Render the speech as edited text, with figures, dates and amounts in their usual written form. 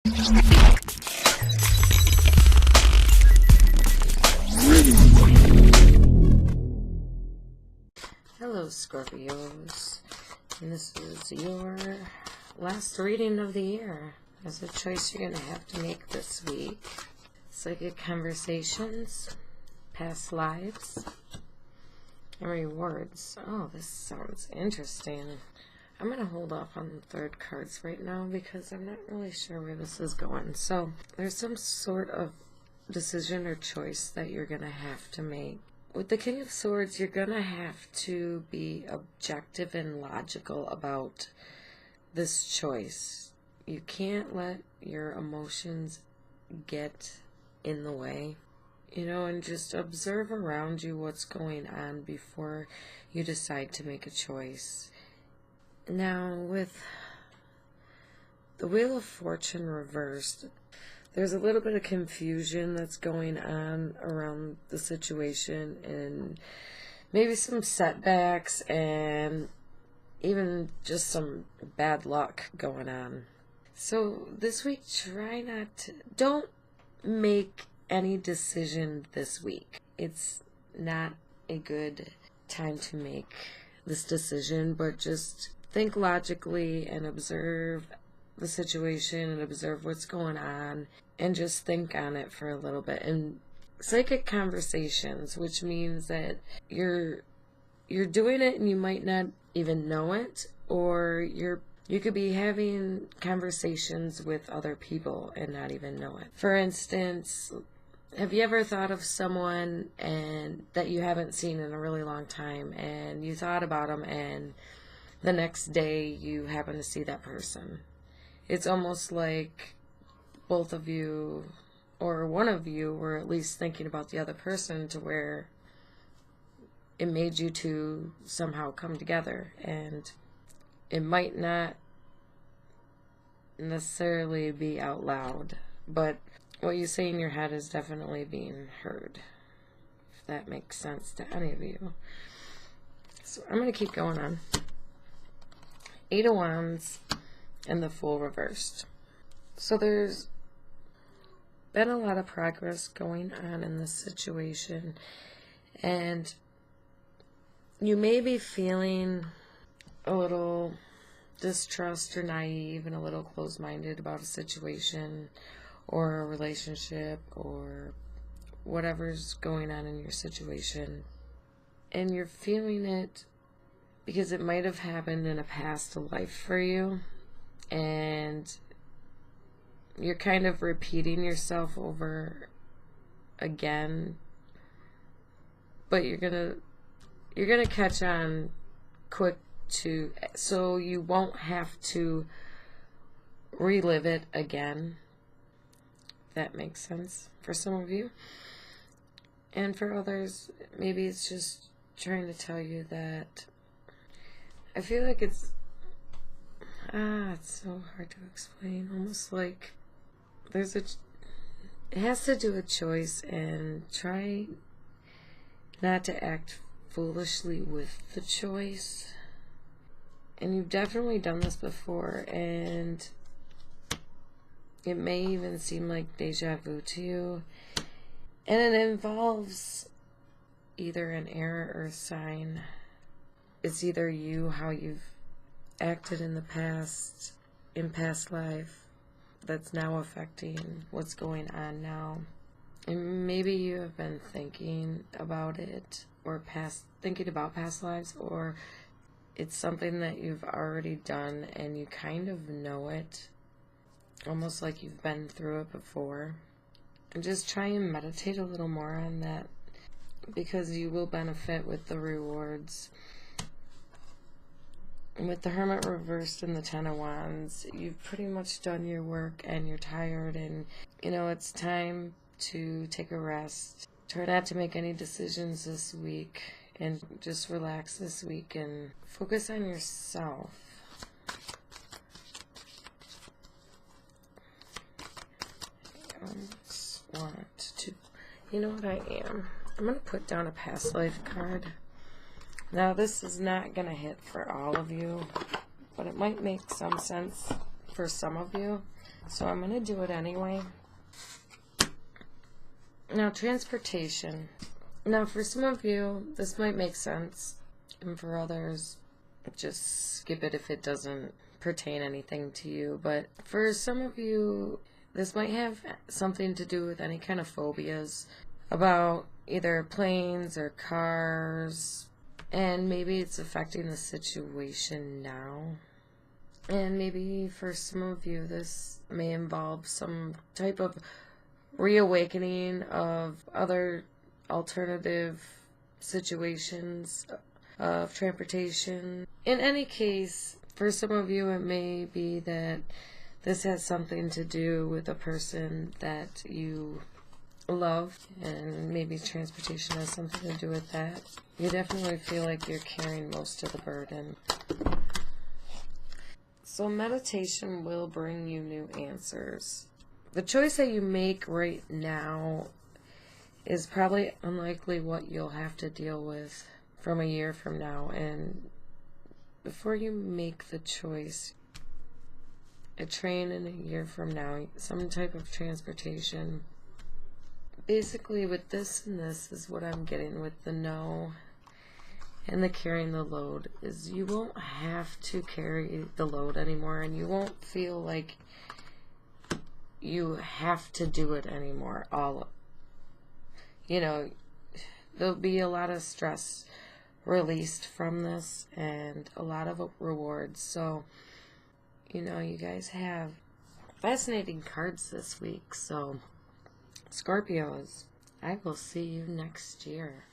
Hello, Scorpios, and this is your last reading of the year. There's a choice you're going to have to make this week. Psychic conversations, past lives, and rewards. Oh, this sounds interesting. I'm going to hold off on the third cards right now because I'm not really sure where this is going. So there's some sort of decision or choice that you're going to have to make. With the King of Swords, you're going to have to be objective and logical about this choice. You can't let your emotions get in the way, and just observe around you what's going on before you decide to make a choice. Now, with the Wheel of Fortune reversed, there's a little bit of confusion that's going on around the situation, and maybe some setbacks and even just some bad luck going on. So this week, don't make any decision this week. It's not a good time to make this decision, but just think logically and observe the situation and observe what's going on and just think on it for a little bit. And psychic conversations, which means that you're doing it and you might not even know it, or you could be having conversations with other people and not even know it. For instance, have you ever thought of someone and that you haven't seen in a really long time, and you thought about them, and the next day you happen to see that person? It's almost like both of you, or one of you, were at least thinking about the other person to where it made you two somehow come together. And it might not necessarily be out loud, but what you say in your head is definitely being heard, if that makes sense to any of you. So I'm going to keep going on. 8 of Wands and the Fool reversed. So there's been a lot of progress going on in this situation, and you may be feeling a little distrust or naive and a little closed-minded about a situation or a relationship or whatever's going on in your situation, and you're feeling it because it might have happened in a past life for you, and you're kind of repeating yourself over again, but you're gonna catch on quick so you won't have to relive it again. If that makes sense for some of you. And for others, maybe it's just trying to tell you that I feel like it's so hard to explain. Almost like it has to do with choice, and try not to act foolishly with the choice. And you've definitely done this before, and it may even seem like deja vu to you. And it involves either an error or sign. It's either you, how you've acted in the past, in past life, that's now affecting what's going on now. And maybe you have been thinking about it, or thinking about past lives, or it's something that you've already done and you kind of know it, almost like you've been through it before. And just try and meditate a little more on that, because you will benefit with the rewards. With the Hermit reversed and the 10 of Wands, you've pretty much done your work and you're tired, and it's time to take a rest. Try not to make any decisions this week, and just relax this week and focus on yourself. You know what I am? I'm going to put down a past life card. Now, this is not going to hit for all of you, but it might make some sense for some of you. So I'm going to do it anyway. Now, transportation. Now, for some of you, this might make sense. And for others, just skip it if it doesn't pertain anything to you. But for some of you, this might have something to do with any kind of phobias about either planes or cars. And maybe it's affecting the situation now. And maybe for some of you, this may involve some type of reawakening of other alternative situations of transportation. In any case, for some of you, it may be that this has something to do with a person that you love, and maybe transportation has something to do with that. You definitely feel like you're carrying most of the burden. So meditation will bring you new answers. The choice that you make right now is probably unlikely what you'll have to deal with from a year from now. And before you make the choice, a train in a year from now, some type of transportation. Basically with this and this is what I'm getting with the no and the carrying the load, is you won't have to carry the load anymore, and you won't feel like you have to do it anymore. There'll be a lot of stress released from this and a lot of rewards. So, you guys have fascinating cards this week. So, Scorpios, I will see you next year.